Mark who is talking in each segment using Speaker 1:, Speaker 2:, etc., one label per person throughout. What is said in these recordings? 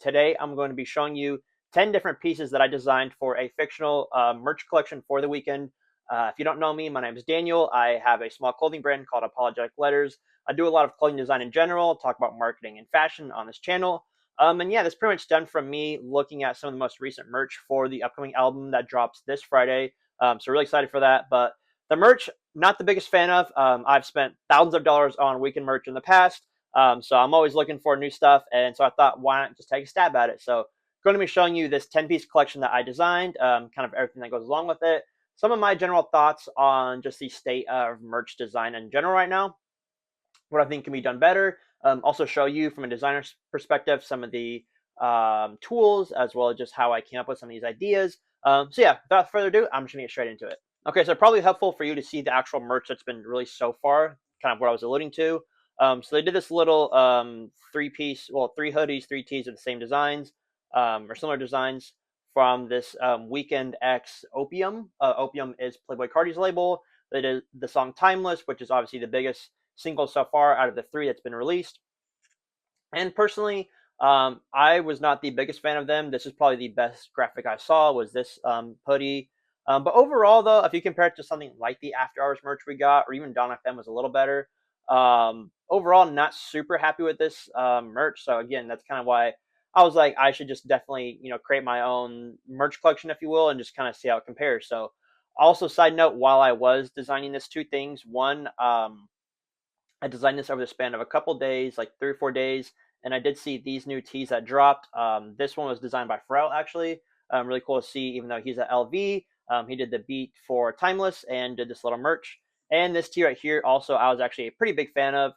Speaker 1: today I'm going to be showing you 10 different pieces that I designed for a fictional merch collection for the Weeknd. If you don't know me, my name is Daniel. I have a small clothing brand called Apologetic Letters. I do a lot of clothing design in general, talk about marketing and fashion on this channel. And yeah, this pretty much stemmed from me looking at some of the most recent merch for the upcoming album that drops this Friday. So really excited for that. But the merch, not the biggest fan of. I've spent thousands of dollars on Weeknd merch in the past. So I'm always looking for new stuff. And so I thought, why not just take a stab at it? So going to be showing you this 10-piece collection that I designed, kind of everything that goes along with it. Some of my general thoughts on just the state of merch design in general right now, what I think can be done better. Also show you from a designer's perspective some of the tools as well as just how I came up with some of these ideas. So yeah, without further ado, I'm just gonna get straight into it. Okay, so probably helpful for you to see the actual merch that's been released so far, kind of what I was alluding to. So they did this little three-piece, well, three hoodies, three tees of the same designs or similar designs from this Weeknd X Opium. Opium is Playboi Carti's label. They did the song Timeless, which is obviously the biggest single so far out of the three that's been released. And personally, I was not the biggest fan of them. This is probably the best graphic I saw was this hoodie. But overall, though, if you compare it to something like the After Hours merch we got, or even Dawn FM was a little better. Overall, not super happy with this merch. So again, that's kind of why I was like, I should just definitely, create my own merch collection, if you will, and just kind of see how it compares. So also, side note, while I was designing this, two things. One, I designed this over the span of a couple days, like 3 or 4 days, and I did see these new tees that dropped. This one was designed by Pharrell, actually. Really cool to see, even though he's at LV. He did the beat for Timeless and did this little merch. And this tee right here, also, I was actually a pretty big fan of.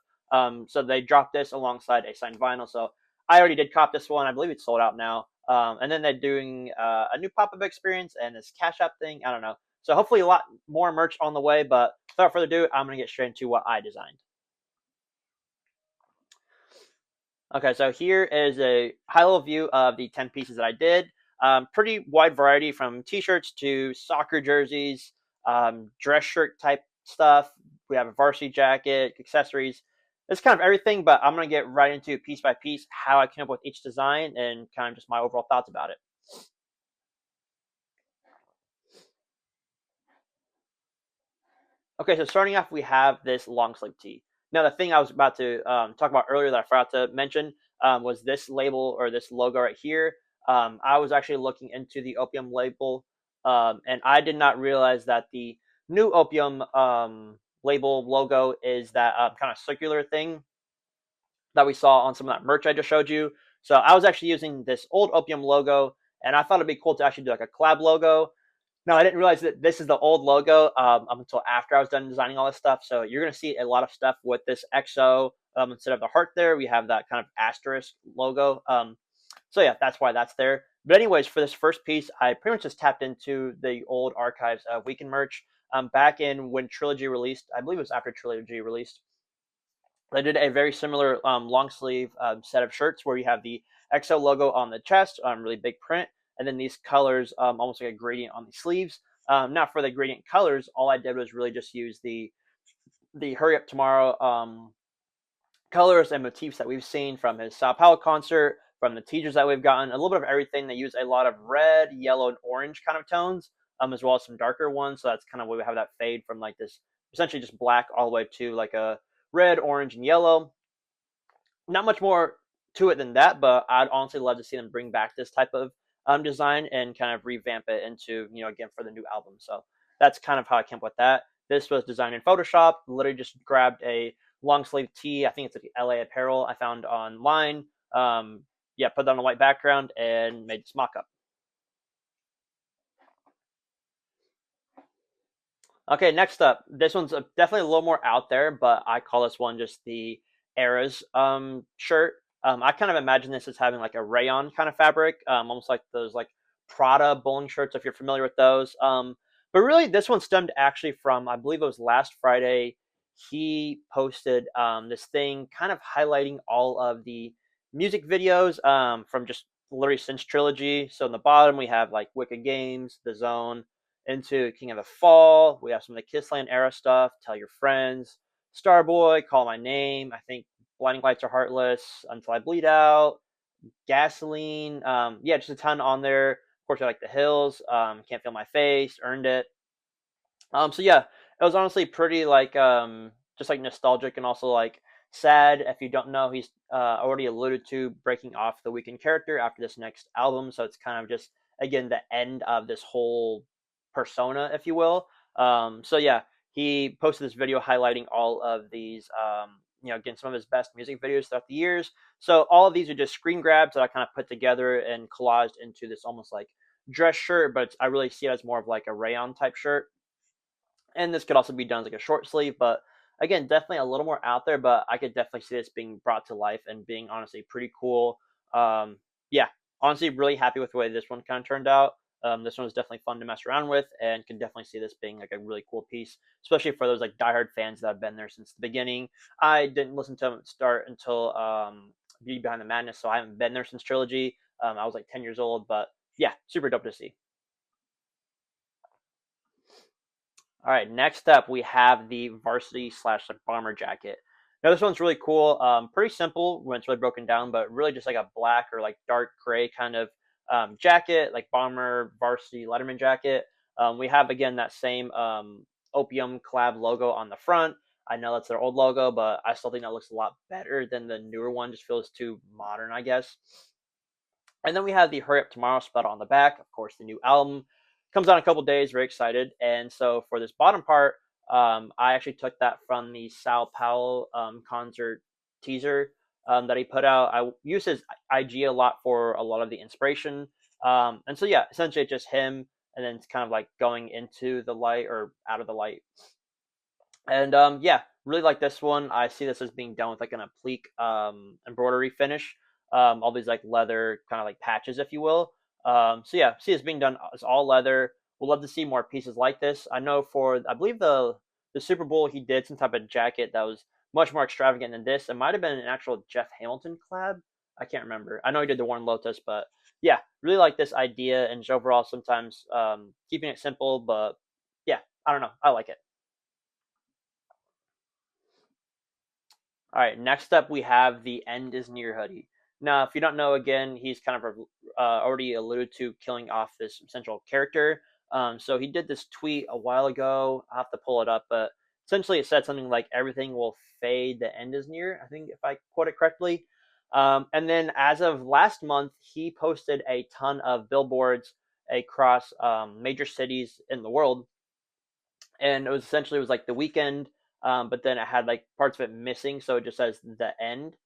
Speaker 1: So they dropped this alongside a signed vinyl. So I already did cop this one. I believe it's sold out now. And then they're doing a new pop-up experience and this Cash App thing. I don't know. So hopefully a lot more merch on the way. But without further ado, I'm going to get straight into what I designed. Okay, so here is a high-level view of the 10 pieces that I did. Pretty wide variety from T-shirts to soccer jerseys, dress shirt type stuff. We have a varsity jacket, accessories. It's kind of everything, but I'm going to get right into piece by piece how I came up with each design and kind of just my overall thoughts about it. Okay, so starting off, we have this long sleeve tee. Now, the thing I was about to talk about earlier that I forgot to mention was this label or this logo right here. I was actually looking into the Opium label, and I did not realize that the new Opium label logo is that kind of circular thing that we saw on some of that merch I just showed you. So I was actually using this old Opium logo, and I thought it'd be cool to actually do like a collab logo. No, I didn't realize that this is the old logo up until after I was done designing all this stuff. So you're going to see a lot of stuff with this XO. Instead of the heart there, we have that kind of asterisk logo. So yeah, that's why that's there. But anyways, for this first piece, I pretty much just tapped into the old archives of Weeknd merch. Back in when Trilogy released, I believe it was after Trilogy released, they did a very similar long sleeve set of shirts where you have the XO logo on the chest, really big print, and then these colors, almost like a gradient on the sleeves. Now for the gradient colors, all I did was really just use the Hurry Up Tomorrow colors and motifs that we've seen from his Sao Paulo concert, from the teasers that we've gotten, a little bit of everything. They use a lot of red, yellow, and orange kind of tones, as well as some darker ones. So that's kind of where we have that fade from like this, essentially just black all the way to like a red, orange, and yellow. Not much more to it than that, but I'd honestly love to see them bring back this type of design and kind of revamp it into, again, for the new album. So that's kind of how I came up with that. This was designed in Photoshop. Literally just grabbed a long sleeve tee. I think it's like LA Apparel I found online. Yeah, put that on a white background and made this mock up. Okay, next up, this one's definitely a little more out there, but I call this one just the Aras shirt. I kind of imagine this as having like a rayon kind of fabric, almost like those like Prada bowling shirts if you're familiar with those. But really, this one stemmed actually from I believe it was last Friday. He posted this thing kind of highlighting all of the music videos from just literally since Trilogy. So in the bottom we have like Wicked Games, The Zone, into King of the Fall. We have some of the Kissland era stuff, Tell Your Friends, Starboy, Call My Name. I think Blinding Lights Are Heartless, Until I Bleed Out, Gasoline. Yeah, just a ton on there. Of course, I like The Hills. Can't Feel My Face. Earned It. So yeah, it was honestly pretty like just like nostalgic and also like sad. If you don't know, he's already alluded to breaking off the Weeknd character after this next album, so it's kind of just again the end of this whole persona, if you will. So yeah, he posted this video highlighting all of these again some of his best music videos throughout the years. So all of these are just screen grabs that I kind of put together and collaged into this almost like dress shirt, but I really see it as more of like a rayon type shirt, and this could also be done as like a short sleeve, but again, definitely a little more out there, but I could definitely see this being brought to life and being honestly pretty cool. Yeah, honestly really happy with the way this one kind of turned out. This one was definitely fun to mess around with, and can definitely see this being like a really cool piece, especially for those like diehard fans that have been there since the beginning. I didn't listen to them start until Beauty Behind the Madness, so I haven't been there since Trilogy. I was like 10 years old, but yeah, super dope to see. All right, next up we have the Varsity slash like bomber jacket. Now this one's really cool. Pretty simple when it's really broken down, but really just like a black or like dark gray kind of jacket, like bomber varsity Letterman jacket. We have again that same opium collab logo on the front. I know that's their old logo, but I still think that looks a lot better than the newer one. Just feels too modern, I guess. And then we have the Hurry Up Tomorrow spell on the back. Of course, the new album comes out in a couple days. Very excited. And so for this bottom part, I actually took that from the Sao Paulo concert teaser that he put out. I use his IG a lot for a lot of the inspiration. And so, yeah, essentially it's just him and then it's kind of like going into the light or out of the light. And yeah, really like this one. I see this as being done with like an applique embroidery finish. All these like leather kind of like patches, if you will. So yeah, see it's being done as all leather. We'll love to see more pieces like this. I know for I believe the Super Bowl he did some type of jacket that was much more extravagant than this. It might have been an actual Jeff Hamilton collab. I can't remember. I know he did the Warren Lotus, but yeah, really like this idea and just overall sometimes keeping it simple, but yeah, I don't know. I like it. All right, next up we have the End is Near Hoodie. Now, if you don't know, again, he's kind of already alluded to killing off this central character. So he did this tweet a while ago. I'll have to pull it up, but essentially it said something like everything will fade, the end is near, I think, if I quote it correctly. And then as of last month, he posted a ton of billboards across major cities in the world, and it was essentially it was like the weekend, but then it had like parts of it missing, so it just says the end.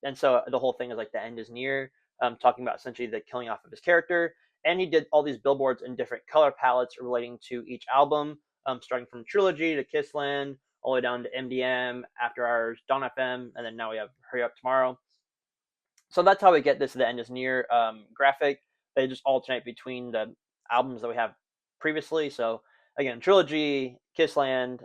Speaker 1: And so the whole thing is like the end is near, talking about essentially the killing off of his character. And he did all these billboards in different color palettes relating to each album, starting from Trilogy to Kissland, all the way down to MDM, After Hours, Dawn FM, and then now we have Hurry Up Tomorrow. So that's how we get this the end is near graphic. They just alternate between the albums that we have previously. So again, Trilogy, Kissland,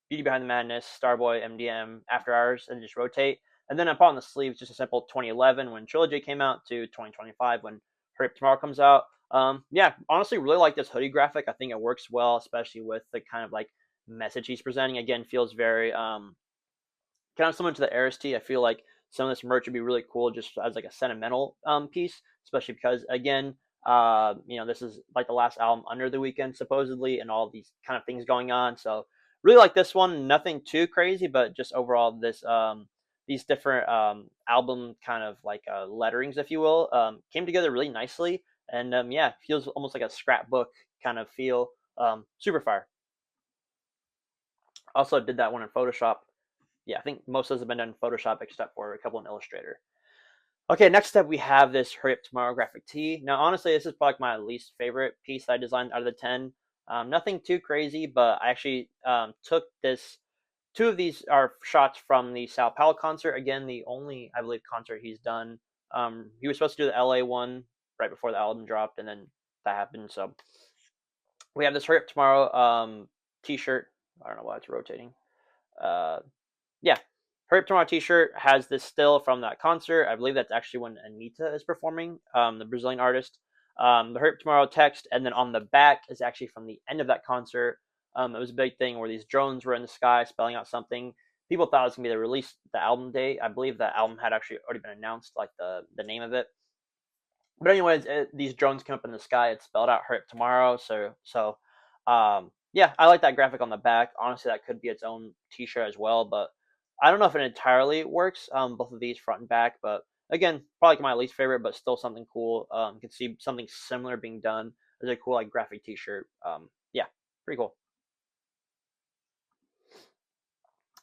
Speaker 1: Beauty Behind the Madness, Starboy, MDM, After Hours, and just rotate. And then upon the sleeves, just a simple 2011 when Trilogy came out to 2025 when Hurry Up Tomorrow comes out. Yeah, honestly, really like this hoodie graphic. I think it works well, especially with the kind of like message he's presenting. Again, feels very kind of similar to the Aras tee. I feel like some of this merch would be really cool just as like a sentimental piece, especially because again, this is like the last album under the Weeknd supposedly, and all these kind of things going on. So really like this one. Nothing too crazy, but just overall this these different album kind of like letterings, if you will, came together really nicely, and yeah, feels almost like a scrapbook kind of feel. Super fire. Also did that one in Photoshop. Yeah, I think most of those have been done in Photoshop except for a couple in Illustrator. Okay, next up we have this Hurry Up Tomorrow graphic tee. Now, honestly, this is probably my least favorite piece that I designed out of the 10. Nothing too crazy, but I actually took this. Two of these are shots from the Sao Paulo concert. Again, the only, I believe, concert he's done. He was supposed to do the LA one right before the album dropped, and then that happened. So we have this Hurry Up Tomorrow t-shirt. I don't know why it's rotating. Uh, yeah, Hurry Up Tomorrow T-shirt has this still from that concert. I believe that's actually when Anitta is performing, the Brazilian artist. The Hurry Up Tomorrow text, and then on the back is actually from the end of that concert. It was a big thing where these drones were in the sky spelling out something. people thought it was gonna be the album date. I believe the album had actually already been announced, like the name of it. But anyways, these drones come up in the sky. It's spelled out "Hurry Up Tomorrow." Yeah, I like that graphic on the back. Honestly, that could be its own T-shirt as well. But I don't know if it entirely works. Both of these front and back. But again, probably my least favorite, but still something cool. You can see something similar being done as a cool like graphic T-shirt. Yeah, pretty cool.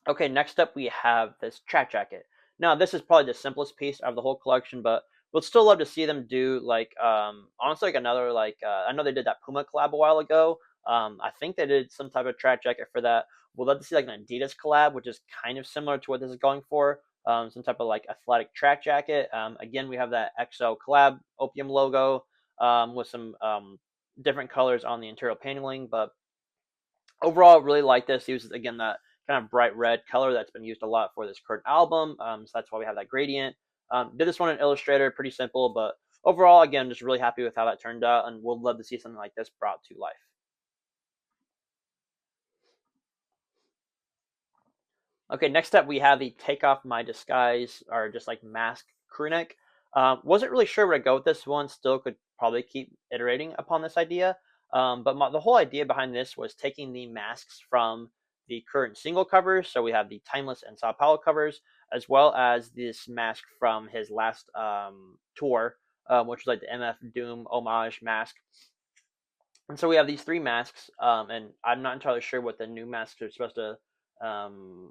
Speaker 1: Okay, next up we have this track jacket. Now, this is probably the simplest piece of the whole collection, but we'd still love to see them do like honestly like another like I know they did that Puma collab a while ago. I think they did some type of track jacket for that. We'd love to see like an Adidas collab, which is kind of similar to what this is going for. Some type of like athletic track jacket. Again, we have that XO collab Opium logo with some different colors on the interior paneling, but overall, really like this. He uses again that kind of bright red color that's been used a lot for this current album. So that's why we have that gradient. Did this one in Illustrator, pretty simple, but overall, again, just really happy with how that turned out, and we'll love to see something like this brought to life. Okay, next up we have the Take Off My Disguise, or just like mask crew neck. Wasn't really sure where to go with this one. Still could probably keep iterating upon this idea. The whole idea behind this was taking the masks from the current single covers. So we have the Timeless and Sao Paulo covers, as well as this mask from his last tour, which was like the MF Doom homage mask. And so we have these three masks, and I'm not entirely sure what the new masks are supposed to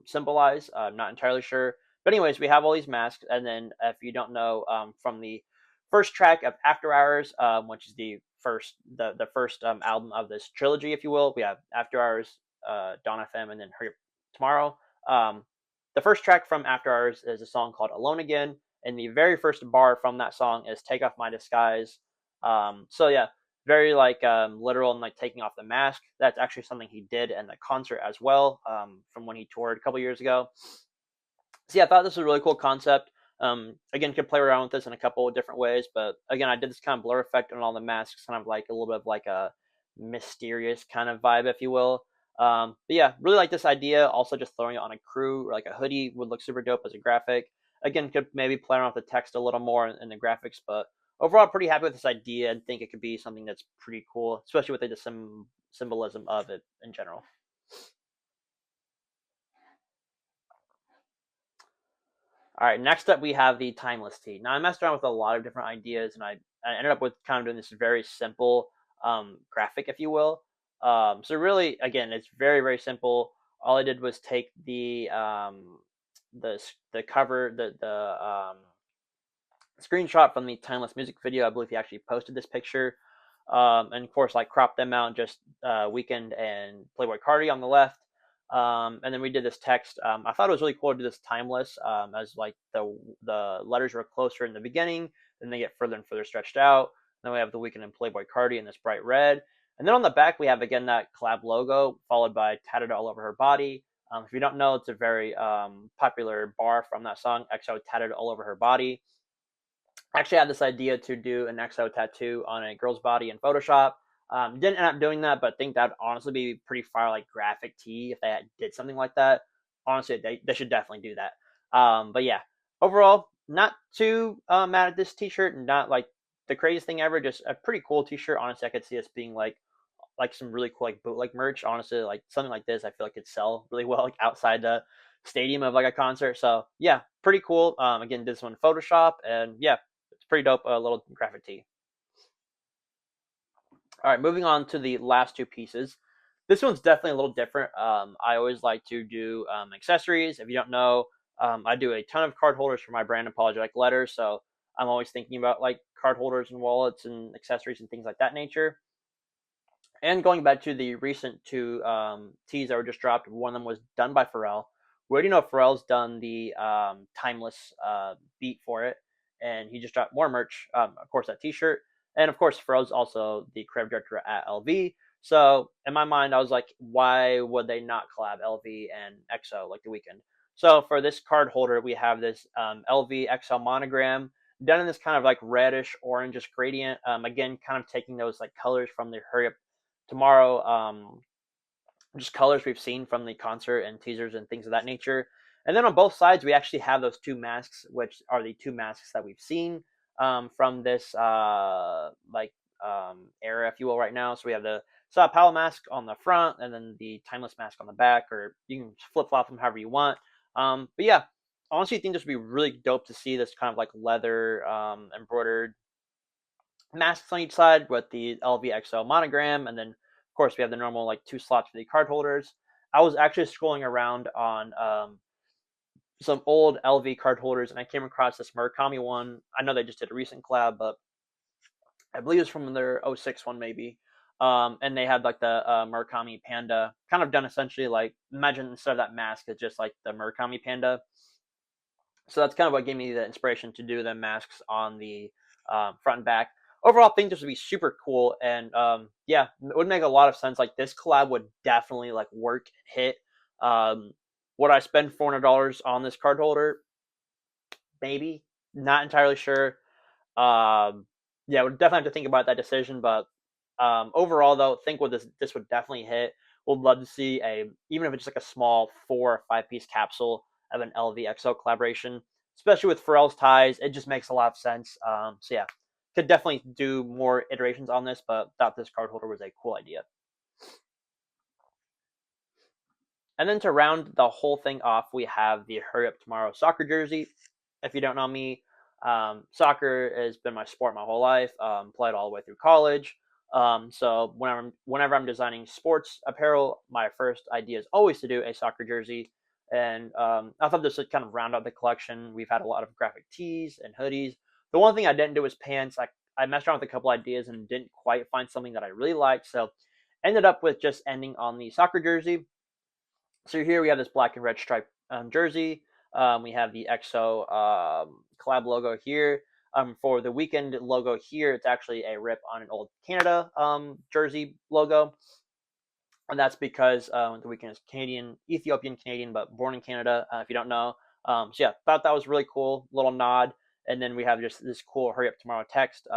Speaker 1: symbolize. I'm not entirely sure. But anyways, we have all these masks, and then if you don't know, from the first track of After Hours, which is the first album of this trilogy, if you will, we have After Hours, Dawn FM, and then Hurry Up Tomorrow. Um, the first track from After Hours is a song called Alone Again, and the very first bar from that song is Take Off My Disguise. So yeah, very like literal and like taking off the mask. That's actually something he did in the concert as well, from when he toured a couple years ago. So yeah, I thought this was a really cool concept. Again, could play around with this in a couple of different ways, but again, I did this kind of blur effect on all the masks, kind of like a little bit of like a mysterious kind of vibe, if you will. But yeah, really like this idea. Also, just throwing it on a crew or like a hoodie would look super dope as a graphic. Again, could maybe play around with the text a little more in the graphics, but overall, pretty happy with this idea and think it could be something that's pretty cool, especially with the symbolism of it in general. All right, next up we have the timeless tee. Now I messed around with a lot of different ideas, and I ended up with kind of doing this very simple graphic, if you will. So really, again, it's very simple. All I did was take the cover the screenshot from the timeless music video. I believe he actually posted this picture, and of course like crop them out, just Weeknd and Playboy Cardi on the left. And then we did this text. I thought it was really cool to do this timeless, as like the letters were closer in the beginning, then they get further and further stretched out. Then we have the Weeknd and Playboy Cardi in this bright red, and then on the back we have again that collab logo followed by tatted all over her body. If you don't know, it's a very popular bar from that song, XO tatted all over her body. I actually had this idea to do an XO tattoo on a girl's body in Photoshop. Didn't end up doing that, but I think that'd honestly be pretty far like graphic tee if they did something like that. Honestly, they should definitely do that. But yeah, overall, not too mad at this T-shirt. Not like the craziest thing ever. Just a pretty cool T-shirt. Honestly, I could see this being like some really cool like bootleg merch. Honestly, like something like this, I feel like could sell really well like outside the stadium of like a concert. So yeah, pretty cool. Again, did this one in Photoshop, and yeah, it's pretty dope. Little graphic tee. All right, moving on to the last two pieces. This one's definitely a little different. I always like to do accessories. If you don't know, I do a ton of card holders for my brand Apologetic Letters, so I'm always thinking about like card holders and wallets and accessories and things like that nature. And going back to the recent two teas that were just dropped, one of them was done by Pharrell. We already know Pharrell's done the timeless beat for it, and he just dropped more merch. Of course, that T-shirt, and of course, Pharrell's also the creative director at LV. So in my mind, I was like, why would they not collab LV and EXO like the Weeknd? So for this card holder, we have this LV XL monogram done in this kind of like reddish orangish gradient. Again, kind of taking those like colors from the Hurry Up Tomorrow, just colors we've seen from the concert and teasers and things of that nature. And then on both sides, we actually have those two masks, which are the two masks that we've seen from this era, if you will, right now. So we have the Sao Paulo mask on the front, and then the Timeless mask on the back, or you can flip flop them however you want. But yeah, I honestly think this would be really dope to see this kind of like leather embroidered masks on each side with the LVXO monogram, and then of course we have the normal like two slots for the card holders. I was actually scrolling around on some old LV card holders, and I came across this Murakami one. I know they just did a recent collab, but I believe it's from their '06 one maybe. And they had like the Murakami panda, kind of done essentially like, imagine instead of that mask, it's just like the Murakami panda. So that's kind of what gave me the inspiration to do the masks on the front and back. Overall, I think this would be super cool, and yeah, it would make a lot of sense. Like this collab would definitely like work, hit. Um, would I spend $400 on this card holder? Maybe, not entirely sure. Yeah, we'll definitely have to think about that decision. But overall, though, think what this would definitely hit. We'd love to see even if it's just like a small 4 or 5 piece capsule of an LVXO collaboration, especially with Pharrell's ties. It just makes a lot of sense. So yeah, could definitely do more iterations on this, but thought this card holder was a cool idea. And then to round the whole thing off, we have the Hurry Up Tomorrow soccer jersey. If you don't know me, soccer has been my sport my whole life. Played all the way through college. So whenever I'm designing sports apparel, my first idea is always to do a soccer jersey. And I thought this would kind of round out the collection. We've had a lot of graphic tees and hoodies. The one thing I didn't do was pants. I messed around with a couple ideas and didn't quite find something that I really liked. So ended up with just ending on the soccer jersey. So here we have this black and red striped jersey. We have the EXO collab logo here. For the Weeknd logo here, it's actually a rip on an old Canada jersey logo. And that's because the Weeknd is Canadian, Ethiopian Canadian, but born in Canada, if you don't know. So yeah, thought that was really cool, little nod. And then we have just this cool "Hurry Up Tomorrow" text.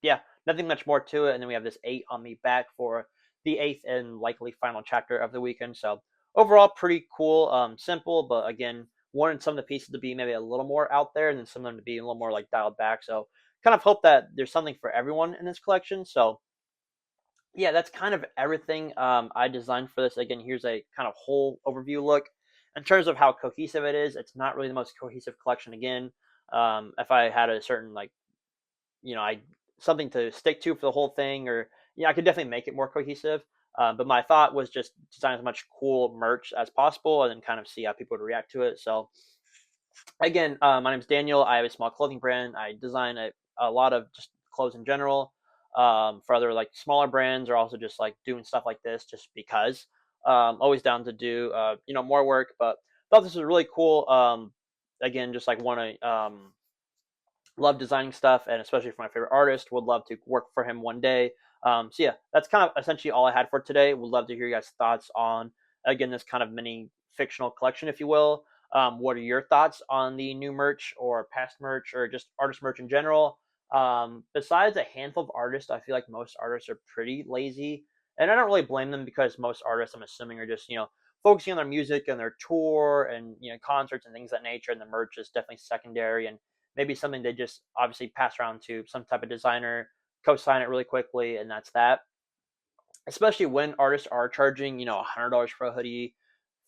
Speaker 1: Yeah, nothing much more to it. And then we have this 8 on the back for the eighth and likely final chapter of the Weeknd. So overall, pretty cool, simple, but again, wanted some of the pieces to be maybe a little more out there, and then some of them to be a little more like dialed back. So kind of hope that there's something for everyone in this collection. So yeah, that's kind of everything I designed for this. Again, here's a kind of whole overview look. In terms of how cohesive it is, it's not really the most cohesive collection. Again, if I had a certain like, I something to stick to for the whole thing, or I could definitely make it more cohesive. But my thought was just design as much cool merch as possible, and then kind of see how people would react to it. So again, my name is Daniel. I have a small clothing brand. I design a lot of just clothes in general for other like smaller brands, or also just like doing stuff like this just because. Always down to do more work, but thought this was really cool. Again, just like want to love designing stuff, and especially for my favorite artist, would love to work for him one day. So yeah, that's kind of essentially all I had for today. Would love to hear you guys' thoughts on, again, this kind of mini fictional collection, if you will. What are your thoughts on the new merch or past merch or just artist merch in general? Besides a handful of artists, I feel like most artists are pretty lazy, and I don't really blame them, because most artists, I'm assuming, are just focusing on their music and their tour and concerts and things of that nature, and the merch is definitely secondary, and maybe something they just obviously pass around to some type of designer, co-sign it really quickly, and that's that. Especially when artists are charging, $100 for a hoodie,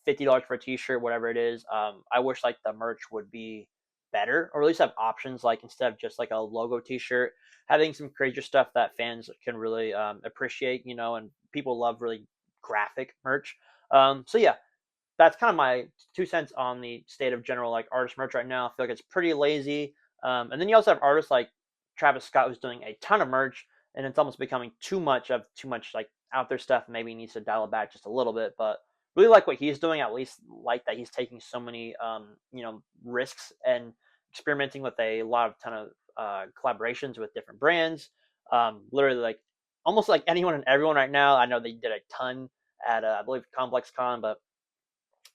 Speaker 1: $50 for a t-shirt, whatever it is. I wish like the merch would be better, or at least have options, like instead of just like a logo t-shirt, having some crazier stuff that fans can really appreciate, and people love really graphic merch. So yeah, that's kind of my 2 cents on the state of general like artist merch right now. I feel like it's pretty lazy. And then you also have artists like Travis Scott, who's doing a ton of merch, and it's almost becoming too much like out there stuff. Maybe he needs to dial it back just a little bit, but really like what he's doing. At least like that he's taking so many risks and experimenting with a lot of ton of collaborations with different brands. Literally like almost like anyone and everyone right now. I know they did a ton at I believe Complex Con, but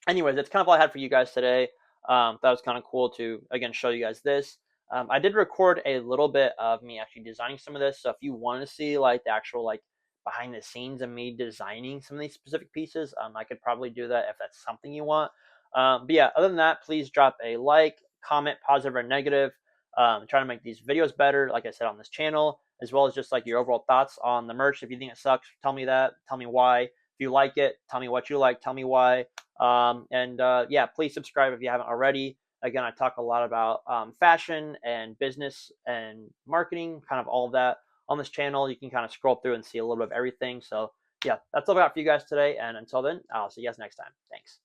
Speaker 1: anyways, that's kind of all I had for you guys today. That was kind of cool to again show you guys this. I did record a little bit of me actually designing some of this, so if you want to see like the actual like behind the scenes of me designing some of these specific pieces, I could probably do that if that's something you want. But yeah, other than that, please drop a like, comment, positive or negative. Trying to make these videos better, like I said, on this channel, as well as just like your overall thoughts on the merch. If you think it sucks, tell me that. Tell me why. If you like it, tell me what you like. Tell me why. Yeah, please subscribe if you haven't already. Again, I talk a lot about fashion and business and marketing, kind of all of that on this channel. You can kind of scroll through and see a little bit of everything. So yeah, that's all I got for you guys today. And until then, I'll see you guys next time. Thanks.